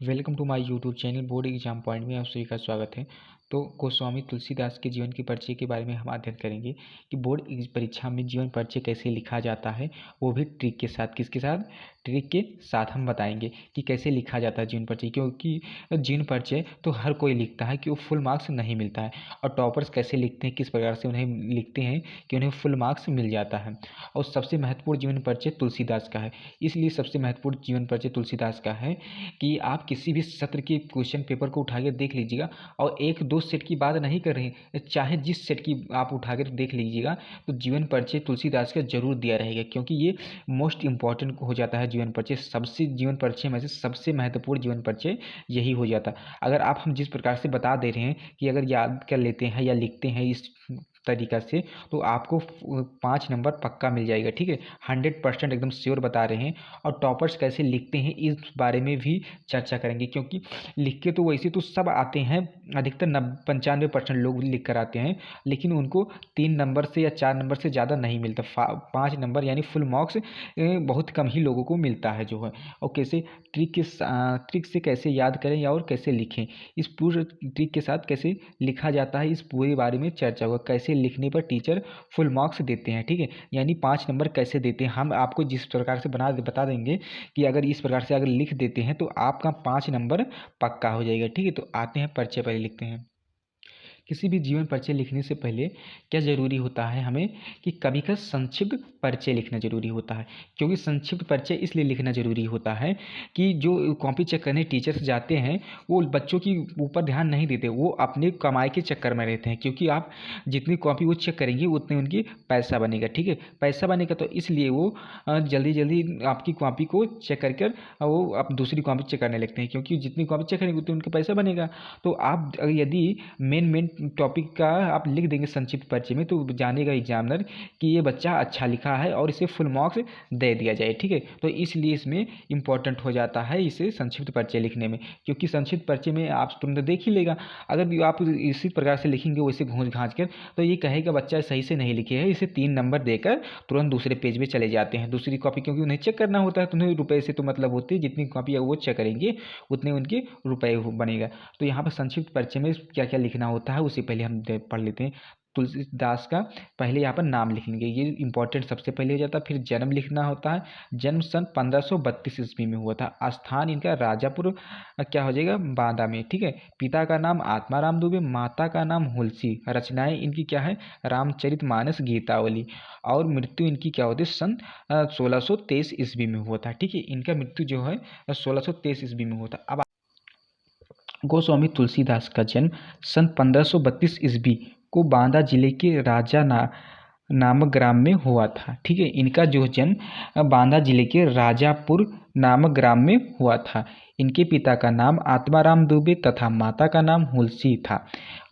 Welcome to my YouTube channel board exam point में आप सभी का स्वागत है। तो गोस्वामी तुलसीदास के जीवन के परिचय के बारे में हम अध्ययन करेंगे कि बोर्ड परीक्षा में जीवन परिचय कैसे लिखा जाता है, वो भी ट्रिक के साथ। किसके साथ? ट्रिक के साथ हम बताएंगे कि कैसे लिखा जाता है जीवन परिचय, क्योंकि जीवन परिचय तो हर कोई लिखता है कि वो फुल मार्क्स नहीं मिलता है। और टॉपर्स कैसे लिखते हैं, किस प्रकार से उन्हें लिखते हैं कि उन्हें फुल मार्क्स मिल जाता है। और सबसे महत्वपूर्ण जीवन परिचय तुलसीदास का है, इसलिए सबसे महत्वपूर्ण जीवन परिचय तुलसीदास का है कि आप किसी भी सत्र के क्वेश्चन पेपर को उठा के देख लीजिएगा। और एक दो सेट की बात नहीं कर रहे हैं, चाहे जिस सेट की आप उठा कर देख लीजिएगा तो जीवन परिचय तुलसीदास का जरूर दिया रहेगा, क्योंकि ये मोस्ट इंपॉर्टेंट हो जाता है। जीवन परिचय सबसे, जीवन परिचय में से सबसे महत्वपूर्ण जीवन परिचय यही हो जाता है। अगर आप हम जिस प्रकार से बता दे रहे हैं कि अगर याद कर लेते हैं या लिखते हैं इस तरीका से तो आपको 5 नंबर पक्का मिल जाएगा। ठीक है, 100% एकदम श्योर बता रहे हैं। और टॉपर्स कैसे लिखते हैं इस बारे में भी चर्चा करेंगे, क्योंकि लिख के तो वैसे तो सब आते हैं, अधिकतर 95% लोग लिख कर आते हैं, लेकिन उनको 3 नंबर से या 4 नंबर से ज़्यादा नहीं मिलता। 5 नंबर यानी फुल मार्क्स बहुत कम ही लोगों को मिलता है जो है। और कैसे ट्रिक से कैसे याद करें या और कैसे लिखें, इस पूरे ट्रिक के साथ कैसे लिखा जाता है, इस पूरे बारे में चर्चा होगा। कैसे लिखने पर टीचर फुल मार्क्स देते हैं, ठीक है, यानी 5 नंबर कैसे देते हैं। हम आपको जिस प्रकार से बता देंगे कि अगर इस प्रकार से अगर लिख देते हैं तो आपका 5 नंबर पक्का हो जाएगा। ठीक है, तो आते हैं परिचय पहले लिखते हैं। किसी भी जीवन परिचय लिखने से पहले क्या जरूरी होता है हमें कि कभी का संक्षिप्त परिचय लिखना जरूरी होता है। क्योंकि संक्षिप्त परिचय इसलिए लिखना जरूरी होता है कि जो कॉपी चेक करने टीचर्स जाते हैं वो बच्चों की ऊपर ध्यान नहीं देते, वो अपने कमाई के चक्कर में रहते हैं। क्योंकि आप जितनी कॉपी वो चेक करेंगे उतने उनकी पैसा बनेगा। ठीक है, पैसा बनेगा तो इसलिए वो जल्दी जल्दी आपकी कॉपी को चेक कर कर वो आप दूसरी कॉपी चेक करने लगते हैं, क्योंकि जितनी कॉपी चेक करेंगे उतने उनका पैसा बनेगा। तो आप यदि मेन टॉपिक का आप लिख देंगे संक्षिप्त परिचय में तो जानेगा एग्जामिनर कि ये बच्चा अच्छा लिखा है और इसे फुल मार्क्स दे दिया जाए। ठीक है, तो इसलिए इसमें इंपॉर्टेंट हो जाता है इसे संक्षिप्त परिचय लिखने में, क्योंकि संक्षिप्त परिचय में आप तुरंत देख ही लेगा। अगर आप इसी प्रकार से लिखेंगे वैसे घूंस घाँच कर तो ये कहेगा बच्चा सही से नहीं लिखे है, इसे 3 नंबर देकर तुरंत दूसरे पेज में चले जाते हैं, दूसरी कॉपी, क्योंकि उन्हें चेक करना होता है। तो उन्हें रुपये से तो मतलब होती है, जितनी कॉपी है वो चेक करेंगे उतने उनके रुपये बनेगा। तो यहाँ पर संक्षिप्त परिचय में क्या क्या लिखना होता है उसे पहले हम पढ़ लेते हैं। तुलसीदास का पहले यहाँ पर नाम लिखेंगे, ये इंपॉर्टेंट सबसे पहले हो जाता है। फिर जन्म लिखना होता है, जन्म सन 1532 ईस्वी में हुआ था। स्थान इनका राजापुर क्या हो जाएगा, बांदा में। ठीक है, पिता का नाम आत्माराम दुबे, माता का नाम हुलसी। रचनाएं इनकी क्या है, रामचरितमानस, गीतावली। और मृत्यु इनकी क्या होती है, सन 1623 ईस्वी में हुआ था। ठीक है, इनका मृत्यु जो है 1623 ईस्वी में हुआ था। अब गोस्वामी तुलसीदास का जन्म सन 1532 ईस्वी को बांदा जिले के राजा नामक ग्राम में हुआ था। ठीक है, इनका जो जन्म बांदा जिले के राजापुर नामक ग्राम में हुआ था। इनके पिता का नाम आत्माराम दुबे तथा माता का नाम हुलसी था।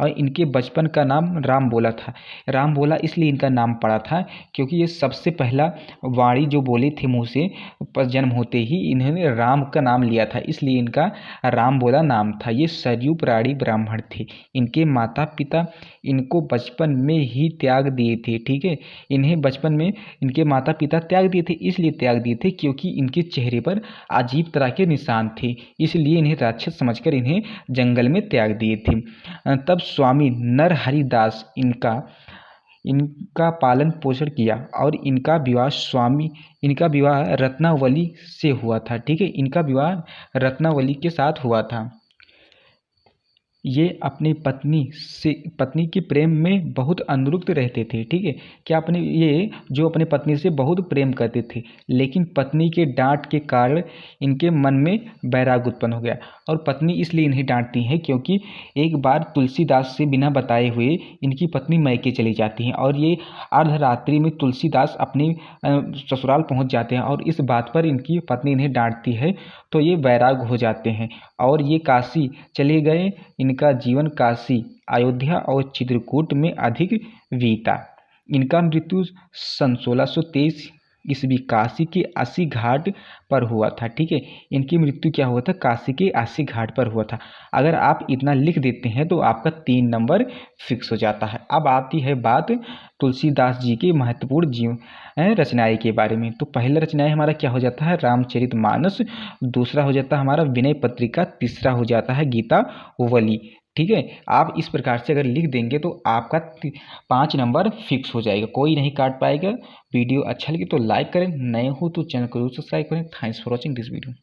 और इनके बचपन का नाम राम बोला था। राम बोला इसलिए इनका नाम पड़ा था क्योंकि ये सबसे पहला वाणी जो बोले थे मुँह से, जन्म होते ही इन्होंने राम का नाम लिया था, इसलिए इनका राम बोला नाम था। ये सरयू प्राणी ब्राह्मण थे। इनके माता पिता इनको बचपन में ही त्याग दिए थे। ठीक है, इन्हें बचपन में इनके माता पिता त्याग दिए थे, इसलिए त्याग दिए थे क्योंकि इनके चेहरे पर अजीब तरह के निशान थे, इसलिए इन्हें राक्षस समझकर इन्हें जंगल में त्याग दिए थे। तब स्वामी नरहरिदास इनका पालन पोषण किया और इनका विवाह रत्नावली से हुआ था। ठीक है, इनका विवाह रत्नावली के साथ हुआ था। ये अपनी पत्नी के प्रेम में बहुत अनुरक्त रहते थे। ठीक है, क्या अपने पत्नी से बहुत प्रेम करते थे, लेकिन पत्नी के डांट के कारण इनके मन में वैराग उत्पन्न हो गया। और पत्नी इसलिए इन्हें डांटती है क्योंकि एक बार तुलसीदास से बिना बताए हुए इनकी पत्नी मैके चली जाती हैं और ये अर्धरात्रि में तुलसीदास अपने ससुराल पहुंच जाते हैं और इस बात पर इनकी पत्नी इन्हें डांटती है, तो ये वैराग हो जाते हैं और ये काशी चले गए। इनका जीवन काशी, अयोध्या और चित्रकूट में अधिक बीता। इनका मृत्यु सन 1623 ईस्वी काशी के अस्सी घाट पर हुआ था। ठीक है, इनकी मृत्यु क्या हुआ था? काशी के अस्सी घाट पर हुआ था। अगर आप इतना लिख देते हैं तो आपका 3 नंबर फिक्स हो जाता है। अब आती है बात तुलसीदास जी की महत्वपूर्ण रचनाएं के बारे में। तो पहला रचनाएं हमारा क्या हो जाता है? रामचरितमानस। दूसरा हो जाता है हमारा विनय पत्रिका। तीसरा हो जाता है गीतावली। ठीक है, आप इस प्रकार से अगर लिख देंगे तो आपका 5 नंबर फिक्स हो जाएगा, कोई नहीं काट पाएगा। वीडियो अच्छा लगे तो लाइक करें, नए हो तो चैनल को जरूर सब्सक्राइब करें। Thanks for watching this video.